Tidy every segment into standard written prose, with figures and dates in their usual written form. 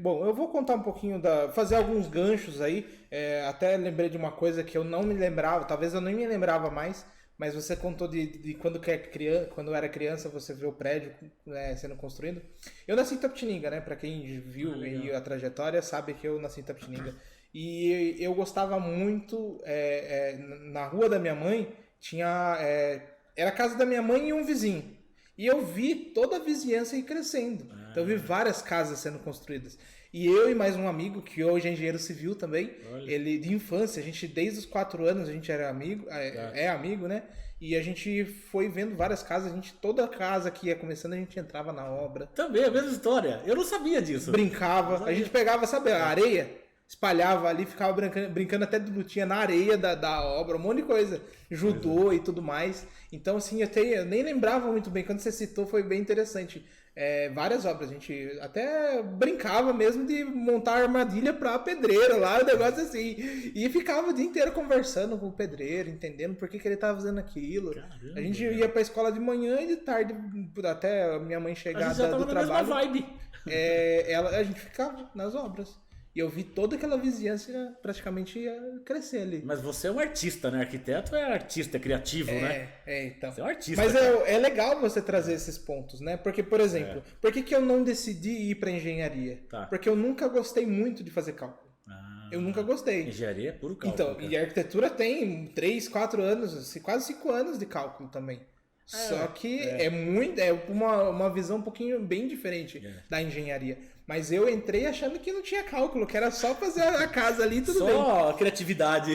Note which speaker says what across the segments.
Speaker 1: Bom, eu vou contar um pouquinho fazer alguns ganchos aí. Até lembrei de uma coisa que eu não me lembrava, talvez eu nem me lembrava mais, mas você contou de quando era criança, você viu o prédio sendo construído. Eu nasci em Itapetininga, né? Pra quem viu aí a trajetória, sabe que eu nasci em Itapetininga. E eu gostava muito, na rua da minha mãe, era a casa da minha mãe e um vizinho. E eu vi toda a vizinhança ir crescendo. Então eu vi várias casas sendo construídas. E eu e mais um amigo, que hoje é engenheiro civil também, ele de infância, a gente desde os 4 anos a gente era amigo, é amigo, né? E a gente foi vendo várias casas, toda casa que ia começando a gente entrava na obra.
Speaker 2: Também, a mesma história. Eu não sabia disso.
Speaker 1: Brincava, a gente pegava, sabe, a areia, espalhava ali, ficava brincando até de lutinha na areia da obra, um monte de coisa. Judô e tudo mais. Então, assim, eu nem lembrava muito bem. Quando você citou, foi bem interessante. Várias obras, a gente até brincava mesmo de montar armadilha pra pedreiro lá, um negócio assim. E ficava o dia inteiro conversando com o pedreiro, entendendo por que ele tava fazendo aquilo. Caramba, a gente ia pra escola de manhã e de tarde, até a minha mãe chegar
Speaker 2: a gente já tava
Speaker 1: do
Speaker 2: na
Speaker 1: trabalho.
Speaker 2: mesma vibe.
Speaker 1: A gente ficava nas obras. E eu vi toda aquela vizinhança praticamente crescer ali.
Speaker 2: Mas você é um artista, né? Arquiteto é artista, é criativo, né?
Speaker 1: Então.
Speaker 2: Você é um artista.
Speaker 1: Mas é legal você trazer esses pontos, né? Porque, por exemplo, por que eu não decidi ir para engenharia?
Speaker 2: Tá.
Speaker 1: Porque eu nunca gostei muito de fazer cálculo. Eu nunca gostei.
Speaker 2: Engenharia é puro cálculo.
Speaker 1: Então, e a arquitetura tem 3, 4 anos, quase 5 anos de cálculo também. Só que é uma visão um pouquinho bem diferente da engenharia. Mas eu entrei achando que não tinha cálculo, que era só fazer a casa ali e tudo bem.
Speaker 2: Só criatividade.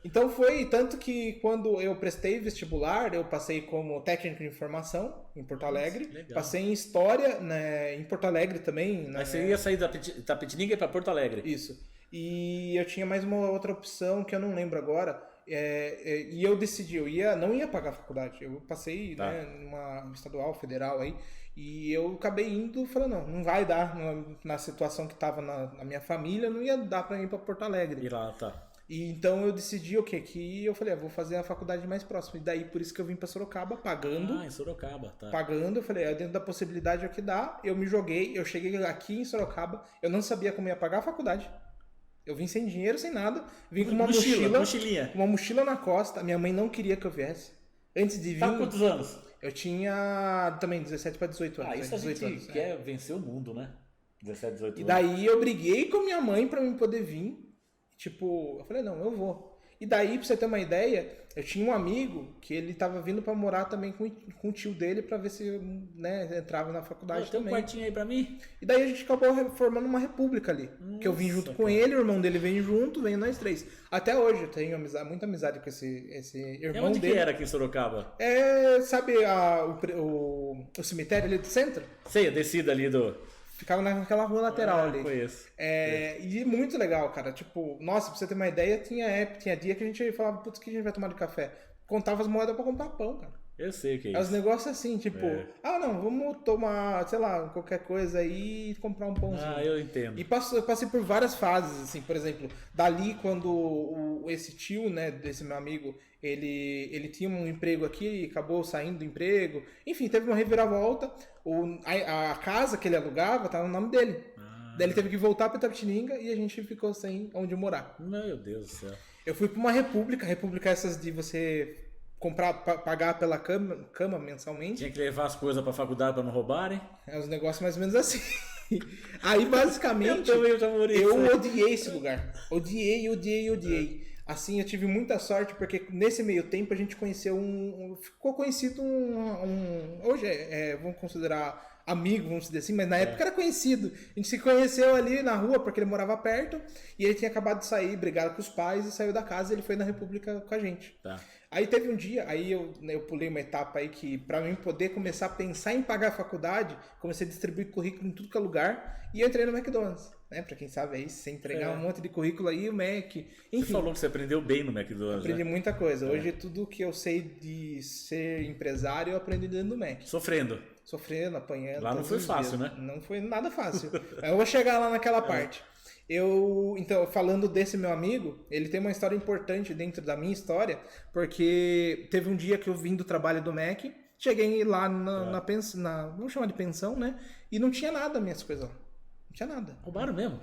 Speaker 1: Então foi tanto que quando eu prestei vestibular, eu passei como técnico de informação em Porto Alegre.
Speaker 2: Legal.
Speaker 1: Passei em história, né, em Porto Alegre também.
Speaker 2: Mas você ia sair da Itapetininga para Porto Alegre.
Speaker 1: Isso. E eu tinha mais uma outra opção que eu não lembro agora. E eu decidi, não ia pagar a faculdade. Eu passei numa estadual, federal aí. E eu acabei indo, falando, não vai dar. Na situação que estava na minha família, não ia dar para ir para Porto Alegre.
Speaker 2: E lá, tá.
Speaker 1: E então eu decidi o quê? Que eu falei, vou fazer a faculdade mais próxima. E daí por isso que eu vim para Sorocaba pagando.
Speaker 2: Em Sorocaba, tá.
Speaker 1: Pagando, eu falei, dentro da possibilidade é o que dá. Eu me joguei, eu cheguei aqui em Sorocaba, eu não sabia como ia pagar a faculdade. Eu vim sem dinheiro, sem nada. Vim com uma
Speaker 2: mochilinha.
Speaker 1: Com uma mochila na costa. Minha mãe não queria que eu viesse. Antes de vir.
Speaker 2: Tá com quantos anos?
Speaker 1: Eu tinha também 17 para 18 anos.
Speaker 2: Isso a
Speaker 1: 18
Speaker 2: gente
Speaker 1: anos,
Speaker 2: quer vencer o mundo, né? 17, 18 anos.
Speaker 1: E daí eu briguei com minha mãe pra eu poder vir. Tipo, eu falei, não, eu vou. E daí, pra você ter uma ideia, eu tinha um amigo que ele tava vindo pra morar também com o tio dele pra ver se entrava na faculdade
Speaker 2: tem
Speaker 1: também.
Speaker 2: Um quartinho aí pra mim?
Speaker 1: E daí a gente acabou formando uma república ali. Que eu vim junto com ele, o irmão dele vem junto, vem nós 3. Até hoje eu tenho muita amizade com esse irmão
Speaker 2: onde
Speaker 1: dele.
Speaker 2: Que era aqui em Sorocaba?
Speaker 1: Sabe o cemitério ali do centro?
Speaker 2: Sei, a descida ali do...
Speaker 1: Ficava naquela rua lateral ali.
Speaker 2: Conheço.
Speaker 1: E muito legal, cara. Tipo, nossa, pra você ter uma ideia, tinha dia que a gente falava, putz, o que a gente vai tomar de café? Contava as moedas pra comprar pão, cara.
Speaker 2: Eu sei o que é
Speaker 1: Os
Speaker 2: isso.
Speaker 1: negócios assim, tipo, não, vamos tomar, sei lá, qualquer coisa aí e comprar um pãozinho.
Speaker 2: Eu entendo.
Speaker 1: E eu passei por várias fases, assim, por exemplo, dali quando esse tio, né, desse meu amigo, ele tinha um emprego aqui e acabou saindo do emprego. Enfim, teve uma reviravolta. A casa que ele alugava tava no nome dele. Daí ele teve que voltar pra Itapetininga e a gente ficou sem onde morar.
Speaker 2: Meu Deus do céu.
Speaker 1: Eu fui pra uma república essas de você pagar pela cama mensalmente.
Speaker 2: Tinha que levar as coisas pra faculdade pra não roubarem.
Speaker 1: Os negócios mais ou menos assim. Aí, basicamente, eu odiei esse lugar. Odiei. Assim, eu tive muita sorte, porque nesse meio tempo a gente conheceu ficou conhecido hoje vamos considerar amigo, vamos dizer assim, mas na época era conhecido. A gente se conheceu ali na rua, porque ele morava perto, e ele tinha acabado de sair, brigado com os pais, e saiu da casa, e ele foi na República com a gente.
Speaker 2: Tá.
Speaker 1: Aí teve um dia, aí eu pulei uma etapa aí que, pra mim poder começar a pensar em pagar a faculdade, comecei a distribuir currículo em tudo que é lugar, e eu entrei no McDonald's, né? Pra quem sabe aí, se entregar um monte de currículo aí, o Mac, enfim.
Speaker 2: Você falou que você aprendeu bem no McDonald's,
Speaker 1: Aprendi muita coisa. Hoje tudo que eu sei de ser empresário, eu aprendi dentro do Mac.
Speaker 2: Sofrendo,
Speaker 1: apanhando.
Speaker 2: Lá não foi fácil, né?
Speaker 1: Não foi nada fácil. Eu vou chegar lá naquela parte. Então, falando desse meu amigo, ele tem uma história importante dentro da minha história, porque teve um dia que eu vim do trabalho do Mac, cheguei lá na pensão, vamos chamar de pensão, né? E não tinha nada minhas coisas lá. Não tinha nada.
Speaker 2: Roubaram mesmo?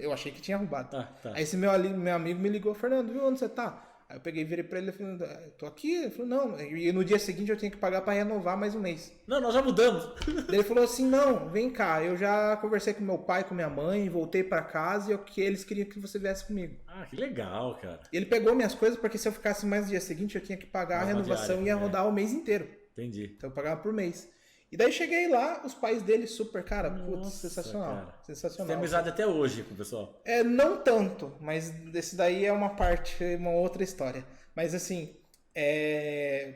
Speaker 1: Eu achei que tinha roubado.
Speaker 2: Tá.
Speaker 1: Aí esse meu amigo me ligou, Fernando, viu onde você tá? Aí eu peguei e virei pra ele e falei, tô aqui. Ele falou, não. E no dia seguinte eu tinha que pagar pra renovar mais um mês.
Speaker 2: Não, nós já mudamos.
Speaker 1: Daí ele falou assim, não, vem cá, eu já conversei com meu pai, com minha mãe, voltei pra casa e que eles queriam que você viesse comigo.
Speaker 2: Ah, que legal, cara.
Speaker 1: Ele pegou minhas coisas porque se eu ficasse mais no dia seguinte eu tinha que pagar a renovação e ia rodar o mês inteiro.
Speaker 2: Entendi.
Speaker 1: Então eu pagava por mês. E daí cheguei lá, os pais dele super, cara, putz,
Speaker 2: Nossa,
Speaker 1: sensacional.
Speaker 2: cara.
Speaker 1: Sensacional.
Speaker 2: Tem amizade até hoje com o pessoal?
Speaker 1: Não tanto, mas esse daí é uma parte, uma outra história. Mas assim,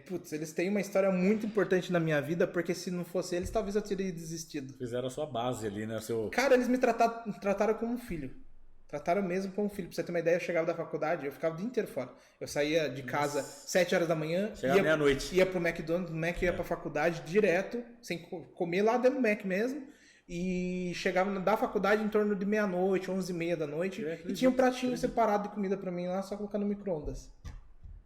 Speaker 1: putz, eles têm uma história muito importante na minha vida, porque se não fosse eles, talvez eu teria desistido.
Speaker 2: Fizeram a sua base ali, né?
Speaker 1: Cara, eles me trataram como um filho. Trataram mesmo como um filho. Pra você ter uma ideia, eu chegava da faculdade, eu ficava o dia inteiro fora. Eu saía de casa 7 horas da manhã,
Speaker 2: chegava meia-noite.
Speaker 1: Ia pro McDonald's, do Mac ia pra faculdade direto, sem comer lá dentro do Mac mesmo. E chegava da faculdade em torno de meia-noite, 11h30 da noite. E tinha um pratinho separado de comida pra mim lá, só colocar no micro-ondas.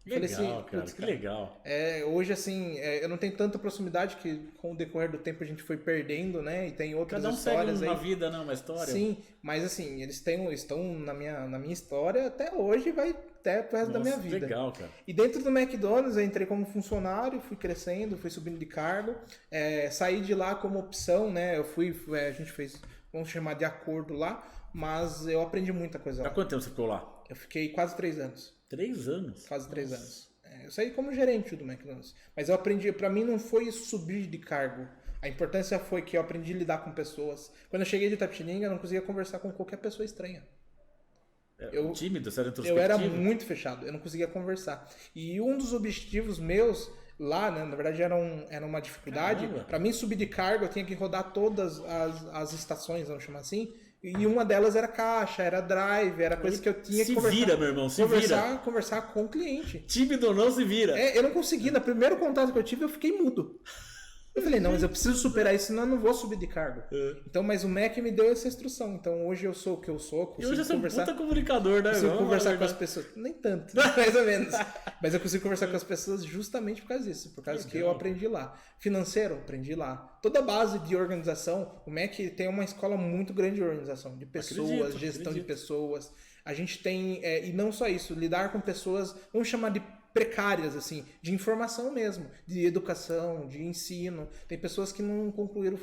Speaker 2: Legal,
Speaker 1: falei assim,
Speaker 2: cara, que legal.
Speaker 1: Hoje, assim, eu não tenho tanta proximidade que com o decorrer do tempo a gente foi perdendo, né? E tem outras histórias
Speaker 2: segue
Speaker 1: aí.
Speaker 2: uma vida, não, uma história.
Speaker 1: Sim, mas assim, eles estão na minha história até hoje e vai até pro resto da minha vida.
Speaker 2: Legal, cara.
Speaker 1: E dentro do McDonald's eu entrei como funcionário, fui crescendo, fui subindo de cargo, saí de lá como opção, né? A gente fez, vamos chamar de acordo lá, mas eu aprendi muita coisa lá.
Speaker 2: Há quanto tempo você ficou lá?
Speaker 1: Eu fiquei quase 3 anos.
Speaker 2: 3 anos?
Speaker 1: Quase 3 anos. Eu saí como gerente do McDonald's. Mas eu aprendi, pra mim não foi subir de cargo. A importância foi que eu aprendi a lidar com pessoas. Quando eu cheguei de Itapetininga, eu não conseguia conversar com qualquer pessoa estranha.
Speaker 2: Tímido, você era
Speaker 1: Eu
Speaker 2: introspectivo?
Speaker 1: era muito fechado, eu não conseguia conversar. E um dos objetivos meus lá, né, na verdade era uma dificuldade. Pra mim subir de cargo, eu tinha que rodar todas as estações, vamos chamar assim. E uma delas era caixa, era drive, era coisa que eu tinha que conversar.
Speaker 2: Se vira, meu irmão, se vira.
Speaker 1: Conversar com o cliente.
Speaker 2: Tímido ou não, se vira.
Speaker 1: Eu não consegui. No primeiro contato que eu tive, eu fiquei mudo. Eu falei, não, mas eu preciso superar isso, senão eu não vou subir de cargo. Então, mas o Mac me deu essa instrução. Então, hoje eu sou o que eu sou.
Speaker 2: E hoje você é um puta comunicador, né?
Speaker 1: Consigo conversar com as pessoas. Nem tanto, mais ou menos. Mas eu consigo conversar com as pessoas justamente por causa disso. Por causa que eu aprendi lá. Financeiro, aprendi lá. Toda a base de organização, o Mac tem uma escola muito grande de organização. De pessoas, gestão de pessoas. A gente tem, e não só isso, lidar com pessoas, vamos chamar de precárias, assim, de informação mesmo, de educação, de ensino. Tem pessoas que não concluíram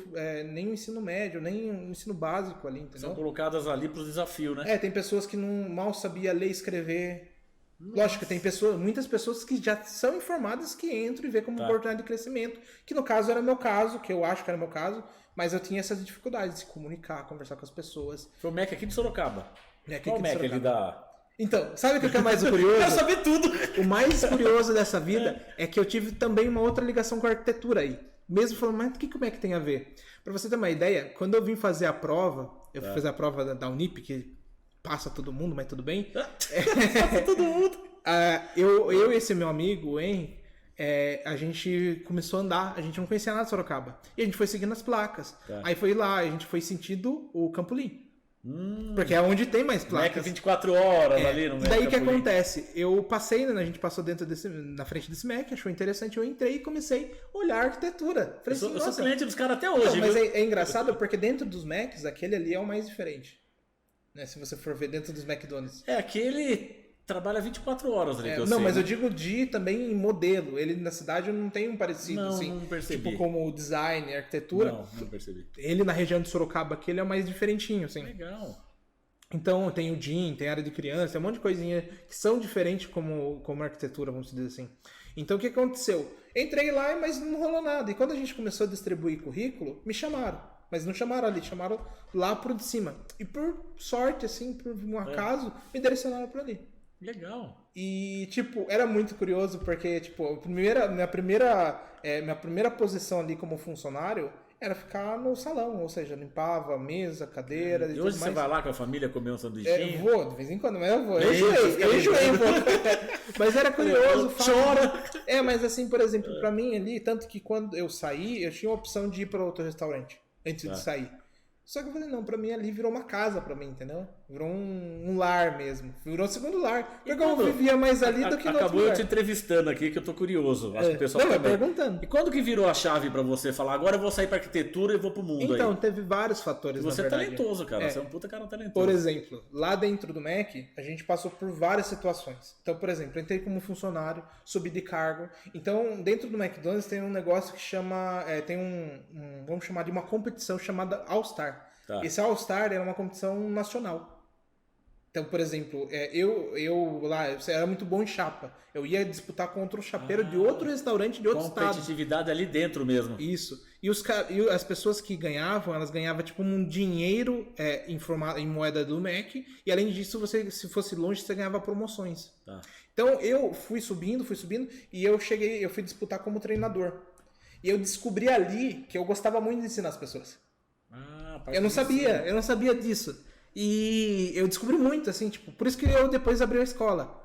Speaker 1: nem o ensino médio, nem o ensino básico ali, entendeu?
Speaker 2: São colocadas ali para o desafio, né?
Speaker 1: Tem pessoas que não mal sabia ler e escrever. Lógico, tem muitas pessoas que já são informadas que entram e vê como oportunidade de crescimento, que no caso era meu caso, que eu acho que era meu caso, mas eu tinha essas dificuldades de se comunicar, conversar com as pessoas.
Speaker 2: Foi o Mac aqui de Sorocaba.
Speaker 1: Qual
Speaker 2: o Mac ali da...
Speaker 1: Então, sabe o que é mais curioso?
Speaker 2: Eu quero saber tudo!
Speaker 1: O mais curioso dessa vida é que eu tive também uma outra ligação com a arquitetura aí. Mesmo falando, mas o que o Mac tem a ver? Pra você ter uma ideia, quando eu vim fazer a prova, eu fui fazer a prova da Unip, que passa todo mundo, mas tudo bem.
Speaker 2: Passa todo mundo!
Speaker 1: Eu e esse meu amigo, o Henry, a gente começou a andar, a gente não conhecia nada de Sorocaba. E a gente foi seguindo as placas. Aí foi lá, a gente foi sentindo o Campolim. Porque é onde tem mais placas.
Speaker 2: Mac 24 horas ali no Mac.
Speaker 1: E daí o que acontece? Eu passei, né? A gente passou na frente desse Mac, achou interessante, eu entrei e comecei a olhar a arquitetura. Falei,
Speaker 2: eu sou cliente dos caras até hoje.
Speaker 1: Não, mas é engraçado porque dentro dos Macs, aquele ali é o mais diferente. Né? Se você for ver dentro dos McDonald's.
Speaker 2: Aquele trabalha 24 horas ali, que eu sei.
Speaker 1: Não, mas eu digo também em modelo. Ele na cidade eu não tem um parecido, assim.
Speaker 2: Não percebi.
Speaker 1: Tipo como o design, a arquitetura.
Speaker 2: Não percebi.
Speaker 1: Ele na região de Sorocaba, aquele é o mais diferentinho, assim.
Speaker 2: Legal.
Speaker 1: Então tem o gym, tem área de criança, tem um monte de coisinha que são diferentes como arquitetura, vamos dizer assim. Então o que aconteceu? Entrei lá, mas não rolou nada. E quando a gente começou a distribuir currículo, me chamaram. Mas não chamaram ali, chamaram lá pro de cima. E por sorte, assim, por um acaso, me direcionaram por ali.
Speaker 2: Legal.
Speaker 1: E, tipo, era muito curioso porque, tipo, minha primeira posição ali como funcionário era ficar no salão, ou seja, limpava mesa, cadeira e
Speaker 2: hoje
Speaker 1: tudo
Speaker 2: você
Speaker 1: mais.
Speaker 2: vai lá com a família comer um sanduichinho?
Speaker 1: Eu vou, de vez em quando, mas eu vou. Eu enjoei um pouco. Mas era curioso.
Speaker 2: Chora!
Speaker 1: Mas assim, por exemplo, pra mim ali, tanto que quando eu saí, eu tinha a opção de ir para outro restaurante antes de sair. Só que eu falei, não, pra mim ali virou uma casa pra mim, entendeu? Virou um lar mesmo. Virou um segundo lar. Porque eu vivia mais ali do que no outro
Speaker 2: Acabou eu
Speaker 1: lugar.
Speaker 2: te entrevistando aqui, que eu tô curioso. Acho que o pessoal
Speaker 1: Não,
Speaker 2: também.
Speaker 1: perguntando.
Speaker 2: E quando que virou a chave pra você falar, agora eu vou sair pra arquitetura e vou pro mundo
Speaker 1: Então,
Speaker 2: aí?
Speaker 1: teve vários fatores,
Speaker 2: Você
Speaker 1: na
Speaker 2: é
Speaker 1: verdade.
Speaker 2: talentoso, cara. Você é um puta cara talentoso.
Speaker 1: Por exemplo, lá dentro do Mac, a gente passou por várias situações. Então, por exemplo, eu entrei como funcionário, subi de cargo. Então, dentro do McDonald's tem um negócio que chama... vamos chamar de uma competição chamada All-Star.
Speaker 2: Tá.
Speaker 1: Esse All-Star é uma competição nacional. Então, por exemplo, eu lá, eu era muito bom em chapa. Eu ia disputar contra o chapeiro de outro restaurante de outro estado.
Speaker 2: Competitividade ali dentro mesmo.
Speaker 1: Isso. E as pessoas que ganhavam, elas ganhavam tipo um dinheiro em moeda do Mac. E além disso, você, se fosse longe, você ganhava promoções.
Speaker 2: Tá.
Speaker 1: Então eu fui subindo e eu fui disputar como treinador. E eu descobri ali que eu gostava muito de ensinar as pessoas. Eu não sabia disso. E eu descobri muito, assim, tipo, por isso que eu depois abri a escola.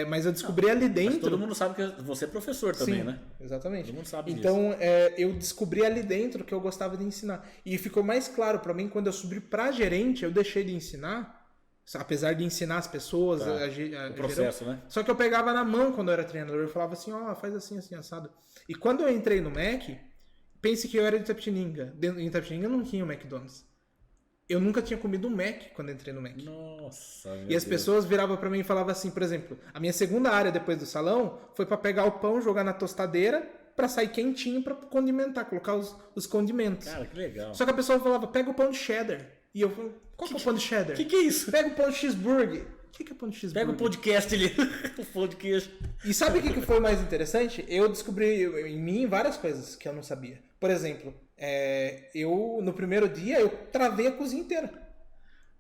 Speaker 1: Mas eu descobri ali dentro.
Speaker 2: Mas todo mundo sabe que você é professor também,
Speaker 1: Sim,
Speaker 2: né?
Speaker 1: Exatamente.
Speaker 2: Todo mundo sabe
Speaker 1: então,
Speaker 2: disso.
Speaker 1: eu descobri ali dentro que eu gostava de ensinar. E ficou mais claro pra mim quando eu subi pra gerente, eu deixei de ensinar, apesar de ensinar as pessoas,
Speaker 2: O processo, né?
Speaker 1: Só que eu pegava na mão quando eu era treinador, eu falava assim, faz assim, assim, assado. E quando eu entrei no Mac, pense que eu era de Itapetininga. Em Itapetininga não tinha o McDonald's. Eu nunca tinha comido um Mac quando entrei no Mac.
Speaker 2: Nossa,
Speaker 1: E as pessoas viravam pra mim e falavam assim, por exemplo, a minha segunda área depois do salão foi pra pegar o pão, jogar na tostadeira pra sair quentinho pra condimentar, colocar os condimentos.
Speaker 2: Cara, que legal.
Speaker 1: Só que a pessoa falava, pega o pão de cheddar. E eu falei, qual que é o pão de cheddar?
Speaker 2: Que é isso?
Speaker 1: Pega o pão de cheeseburger. O que é pão de cheeseburger?
Speaker 2: Pega o podcast ali. O podcast.
Speaker 1: E sabe o que foi mais interessante? Eu descobri em mim várias coisas que eu não sabia. Por exemplo, eu no primeiro dia eu travei a cozinha inteira.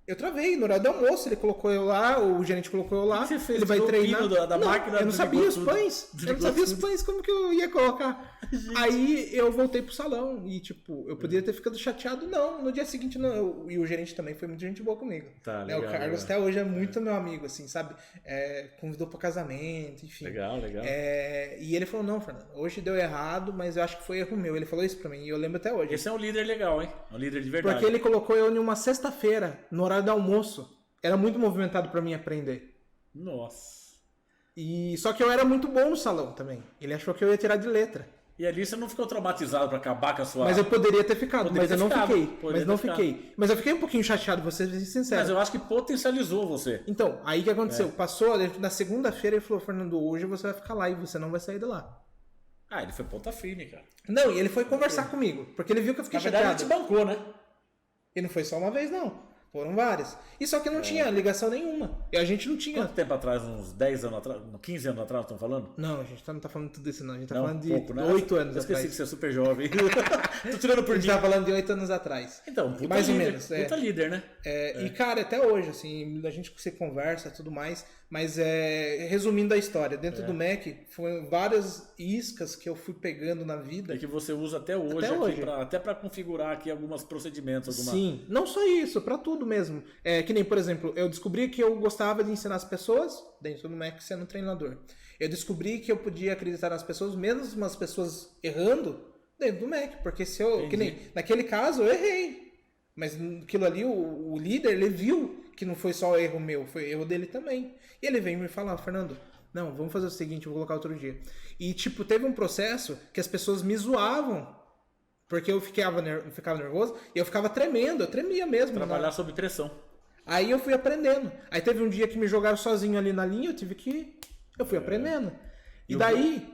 Speaker 1: Eu travei, no horário do almoço, ele colocou eu lá, o gerente colocou eu lá,
Speaker 2: O que você fez?
Speaker 1: ele vai
Speaker 2: Tirou o
Speaker 1: treinar.
Speaker 2: pino da
Speaker 1: Não,
Speaker 2: máquina,
Speaker 1: eu não sabia os
Speaker 2: desligou tudo.
Speaker 1: pães. Eu não
Speaker 2: Desligou
Speaker 1: sabia os
Speaker 2: tudo.
Speaker 1: pães, como que eu ia colocar? Aí eu voltei pro salão e, tipo, eu podia ter ficado chateado, não. No dia seguinte, não. E o gerente também foi muito gente boa comigo.
Speaker 2: Tá,
Speaker 1: Né,
Speaker 2: legal,
Speaker 1: o Carlos
Speaker 2: legal.
Speaker 1: até hoje é muito meu amigo, assim, sabe? Convidou pro casamento, enfim.
Speaker 2: Legal, legal.
Speaker 1: E ele falou, não, Fernando, hoje deu errado, mas eu acho que foi erro meu. Ele falou isso pra mim e eu lembro até hoje.
Speaker 2: Esse é um líder legal, hein? Um líder de verdade.
Speaker 1: Porque ele colocou eu em uma sexta-feira, no horário do almoço. Era muito movimentado pra mim aprender.
Speaker 2: Nossa.
Speaker 1: Só que eu era muito bom no salão também. Ele achou que eu ia tirar de letra.
Speaker 2: E ali você não ficou traumatizado pra acabar com a sua...
Speaker 1: Mas eu poderia ter ficado,
Speaker 2: Poderia
Speaker 1: mas eu
Speaker 2: ter
Speaker 1: não
Speaker 2: ficado,
Speaker 1: fiquei.
Speaker 2: poderia
Speaker 1: Mas não
Speaker 2: ter
Speaker 1: fiquei. Mas eu fiquei um pouquinho chateado, vou ser sincero.
Speaker 2: Mas eu acho que potencializou você.
Speaker 1: Então, aí o que aconteceu? Passou, na segunda-feira ele falou, Fernando, hoje você vai ficar lá e você não vai sair de lá.
Speaker 2: Ele foi ponta firme, cara.
Speaker 1: Não, e ele foi conversar comigo, porque ele viu que eu fiquei
Speaker 2: Na verdade,
Speaker 1: chateado.
Speaker 2: ele te bancou, né?
Speaker 1: E não foi só uma vez, não. Foram várias. E só que não tinha ligação nenhuma. E a gente não tinha.
Speaker 2: Quanto tempo atrás? Uns 10 anos atrás? 15 anos atrás, estão falando?
Speaker 1: Não, a gente não tá falando tudo isso, não. A gente tá
Speaker 2: Não,
Speaker 1: falando de
Speaker 2: pouco, né?
Speaker 1: 8 anos
Speaker 2: Eu esqueci
Speaker 1: atrás.
Speaker 2: que você é super jovem. Tô tirando
Speaker 1: A
Speaker 2: por
Speaker 1: gente
Speaker 2: mim.
Speaker 1: tá falando de 8 anos atrás.
Speaker 2: Então, puta
Speaker 1: Mais ou
Speaker 2: líder,
Speaker 1: menos,
Speaker 2: puta líder, né?
Speaker 1: E, cara, até hoje, assim, a gente se conversa e tudo mais, mas resumindo a história, dentro do Mac, foram várias iscas que eu fui pegando na vida.
Speaker 2: É que você usa até hoje,
Speaker 1: Até
Speaker 2: aqui
Speaker 1: hoje.
Speaker 2: até pra configurar aqui alguns procedimentos.
Speaker 1: Sim, não só isso, pra tudo mesmo. Que nem, por exemplo, eu descobri que eu gostava de ensinar as pessoas dentro do Mac sendo treinador. Eu descobri que eu podia acreditar nas pessoas, mesmo as pessoas errando, dentro do Mac. Porque se eu. Que nem, naquele caso, eu errei. Mas aquilo ali, o líder, ele viu que não foi só erro meu, foi erro dele também. E ele veio me falar, Fernando, não, vamos fazer o seguinte, eu vou colocar outro dia. E, tipo, teve um processo que as pessoas me zoavam. Porque eu ficava nervoso e eu ficava tremendo, eu tremia mesmo.
Speaker 2: Trabalhar sob pressão.
Speaker 1: Aí eu fui aprendendo. Aí teve um dia que me jogaram sozinho ali na linha, eu fui aprendendo. E daí,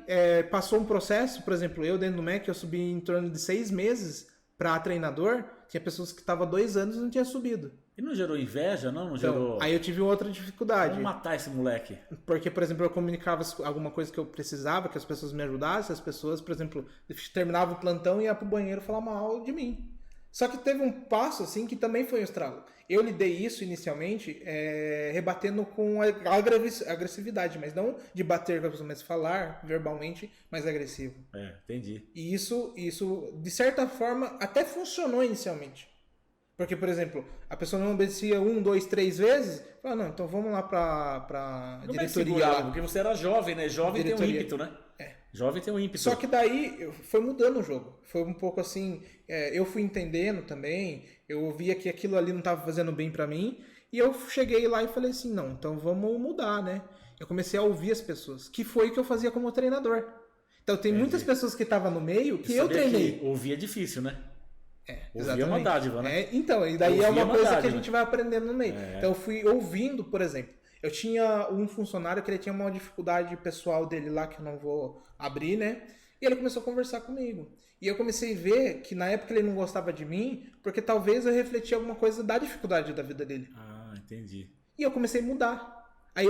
Speaker 1: passou um processo, por exemplo, eu dentro do Mac, eu subi em torno de 6 meses para treinador, tinha pessoas que estavam 2 anos e não tinha subido.
Speaker 2: E não gerou inveja, não? Não
Speaker 1: Então,
Speaker 2: gerou...
Speaker 1: aí eu tive outra dificuldade.
Speaker 2: Vamos matar esse moleque.
Speaker 1: Porque, por exemplo, eu comunicava alguma coisa que eu precisava, que as pessoas me ajudassem, as pessoas, por exemplo, terminava o plantão e ia pro banheiro falar mal de mim. Só que teve um passo, assim, que também foi um estrago. Eu lidei isso inicialmente rebatendo com agressividade, mas não de bater com a pessoa, mas falar verbalmente mais agressivo.
Speaker 2: Entendi.
Speaker 1: E isso, de certa forma, até funcionou inicialmente. Porque, por exemplo, a pessoa não obedecia 1, 2, 3 vezes, fala, não, então vamos lá pra
Speaker 2: Como
Speaker 1: diretoria.
Speaker 2: é que segurava?
Speaker 1: Lá.
Speaker 2: Porque você era jovem, né? Jovem
Speaker 1: Diretoria.
Speaker 2: tem um ímpeto, né? Jovem tem um ímpeto.
Speaker 1: Só que daí foi mudando o jogo. Foi um pouco assim, eu fui entendendo também, eu via que aquilo ali não estava fazendo bem pra mim, e eu cheguei lá e falei assim, não, então vamos mudar, né? Eu comecei a ouvir as pessoas, que foi o que eu fazia como treinador. Então tem muitas pessoas que estavam no meio que eu treinei.
Speaker 2: Que ouvir é difícil, né? Ouvir
Speaker 1: Exatamente.
Speaker 2: é uma dádiva, né?
Speaker 1: Então, e daí
Speaker 2: Ouvir
Speaker 1: é uma coisa
Speaker 2: dádiva.
Speaker 1: que a gente vai aprendendo no meio. Então eu fui ouvindo, por exemplo, eu tinha um funcionário que ele tinha uma dificuldade pessoal dele lá, que eu não vou abrir, né? E ele começou a conversar comigo. E eu comecei a ver que na época ele não gostava de mim, porque talvez eu refletia alguma coisa da dificuldade da vida dele.
Speaker 2: Ah, entendi.
Speaker 1: E eu comecei a mudar. Aí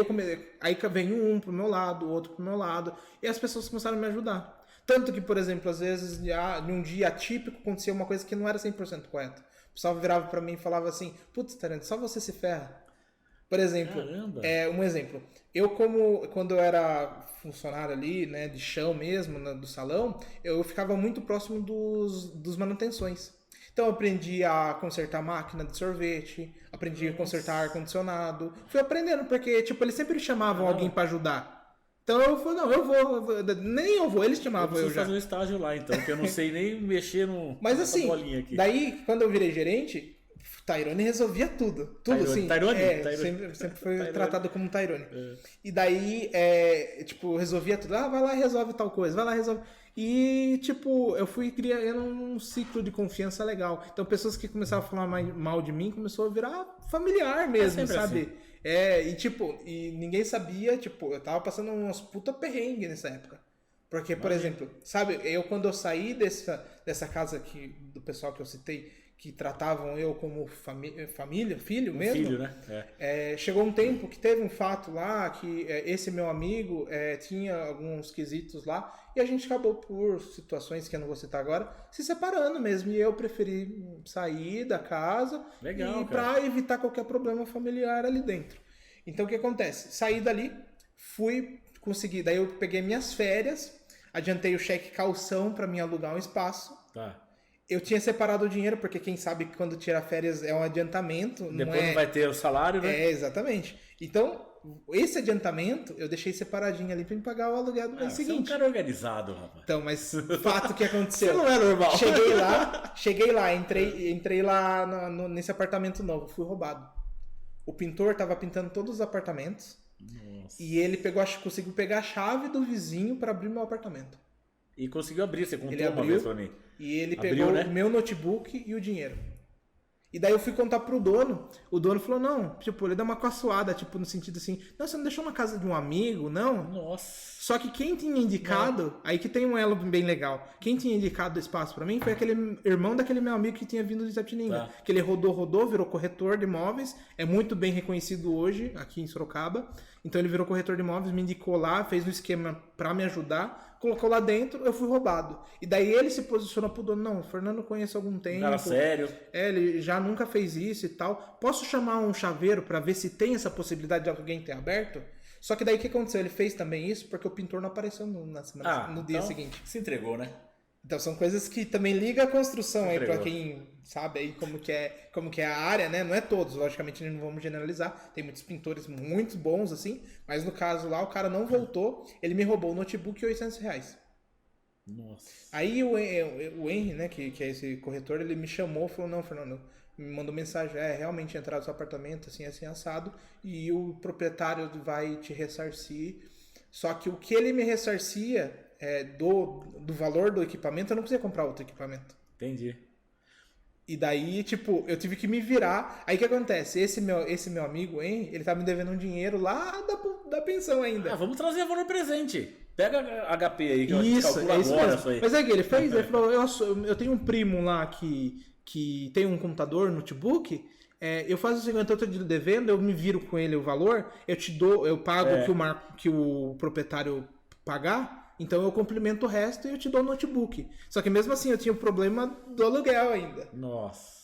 Speaker 1: vem um pro meu lado, o outro pro meu lado, e as pessoas começaram a me ajudar. Tanto que, por exemplo, às vezes, num dia atípico, acontecia uma coisa que não era 100% correta. O pessoal virava pra mim e falava assim, putz, Tarantino, só você se ferra. Por exemplo, um exemplo. Quando eu era funcionário ali, né, de chão mesmo, do salão, eu ficava muito próximo dos manutenções. Então eu aprendi a consertar máquina de sorvete, aprendi a consertar ar-condicionado. Fui aprendendo, porque tipo, eles sempre chamavam alguém pra ajudar. Então eu falei, não, eu vou, nem eu vou, eles chamavam eu já.
Speaker 2: Fazer um estágio lá, então, porque eu não sei nem mexer
Speaker 1: Mas assim,
Speaker 2: bolinha aqui.
Speaker 1: daí quando eu virei gerente, Tyrone resolvia tudo. Tudo,
Speaker 2: Tyrone,
Speaker 1: assim.
Speaker 2: Tyrone.
Speaker 1: Sempre foi
Speaker 2: Tyrone.
Speaker 1: tratado como Tyrone. E daí, tipo, resolvia tudo. Ah, vai lá e resolve tal coisa. Vai lá e resolve. E, tipo, eu fui criando um ciclo de confiança legal. Então, pessoas que começavam a falar mal de mim começou a virar familiar mesmo, sabe?
Speaker 2: Assim.
Speaker 1: E tipo, e ninguém sabia, tipo, eu tava passando umas puta perrengue nessa época. Porque, por exemplo, sabe, quando eu saí dessa casa aqui, do pessoal que eu citei, que tratavam eu como família, filho mesmo.
Speaker 2: Filho, né?
Speaker 1: Chegou um tempo que teve um fato lá que esse meu amigo tinha alguns quesitos lá e a gente acabou por situações que eu não vou citar agora, se separando mesmo. E eu preferi sair da casa para evitar qualquer problema familiar ali dentro. Então o que acontece? Saí dali, consegui, daí eu peguei minhas férias, adiantei o cheque calção para me alugar um espaço.
Speaker 2: Tá.
Speaker 1: Eu tinha separado o dinheiro, porque quem sabe que quando tira férias é um adiantamento.
Speaker 2: Depois não vai ter o salário, né?
Speaker 1: Exatamente. Então, esse adiantamento eu deixei separadinho ali pra me pagar o aluguel do mês seguinte.
Speaker 2: Você é um cara organizado, rapaz.
Speaker 1: Então, mas o fato que aconteceu.
Speaker 2: Você não é normal.
Speaker 1: Cheguei lá, entrei lá nesse apartamento novo, fui roubado. O pintor tava pintando todos os apartamentos.
Speaker 2: Nossa.
Speaker 1: E ele conseguiu pegar a chave do vizinho para abrir meu apartamento.
Speaker 2: E conseguiu abrir, você contou uma vez pra mim.
Speaker 1: E ele pegou o meu notebook e o dinheiro. E daí eu fui contar pro dono. O dono falou, não, tipo, ele deu uma caçoada, tipo, no sentido assim, não, você não deixou na casa de um amigo, não?
Speaker 2: Nossa.
Speaker 1: Só que quem tinha indicado, aí que tem um elo bem legal, quem tinha indicado o espaço pra mim foi aquele irmão daquele meu amigo que tinha vindo de Itapetininga. Que ele rodou, virou corretor de imóveis, é muito bem reconhecido hoje aqui em Sorocaba. Então ele virou corretor de imóveis, me indicou lá, fez um esquema pra me ajudar, colocou lá dentro, eu fui roubado. E daí ele se posicionou pro dono, não, o Fernando conhece há algum tempo.
Speaker 2: Cara, sério?
Speaker 1: Ele já nunca fez isso e tal. Posso chamar um chaveiro pra ver se tem essa possibilidade de alguém ter aberto? Só que daí o que aconteceu? Ele fez também isso porque o pintor não apareceu no dia seguinte.
Speaker 2: Se entregou, né?
Speaker 1: Então são coisas que também ligam a construção aí pra quem sabe aí como que é a área, né? Não é todos, logicamente não vamos generalizar. Tem muitos pintores muito bons assim, mas no caso lá o cara não voltou, ele me roubou o notebook e R$800.
Speaker 2: Nossa.
Speaker 1: Aí o Henry, né, que é esse corretor, ele me chamou e falou, não, Fernando, me mandou mensagem, realmente entrar no seu apartamento, assim, assado, e o proprietário vai te ressarcir. Só que o que ele me ressarcia do valor do equipamento, eu não conseguia comprar outro equipamento.
Speaker 2: Entendi.
Speaker 1: E daí, tipo, eu tive que me virar. Aí o que acontece? Esse meu amigo, hein, ele tá me devendo um dinheiro lá da pensão ainda.
Speaker 2: Vamos trazer valor presente. Pega HP aí, que
Speaker 1: isso,
Speaker 2: eu calculo
Speaker 1: isso
Speaker 2: agora
Speaker 1: mesmo.
Speaker 2: isso aí.
Speaker 1: Mas é que ele fez, ele falou, eu tenho um primo lá que tem um computador, notebook, eu faço o seguinte, eu tô te devendo, eu me viro com ele o valor, eu pago que o proprietário pagar, então eu complemento o resto e eu te dou o notebook. Só que mesmo assim eu tinha o problema do aluguel ainda.
Speaker 2: Nossa.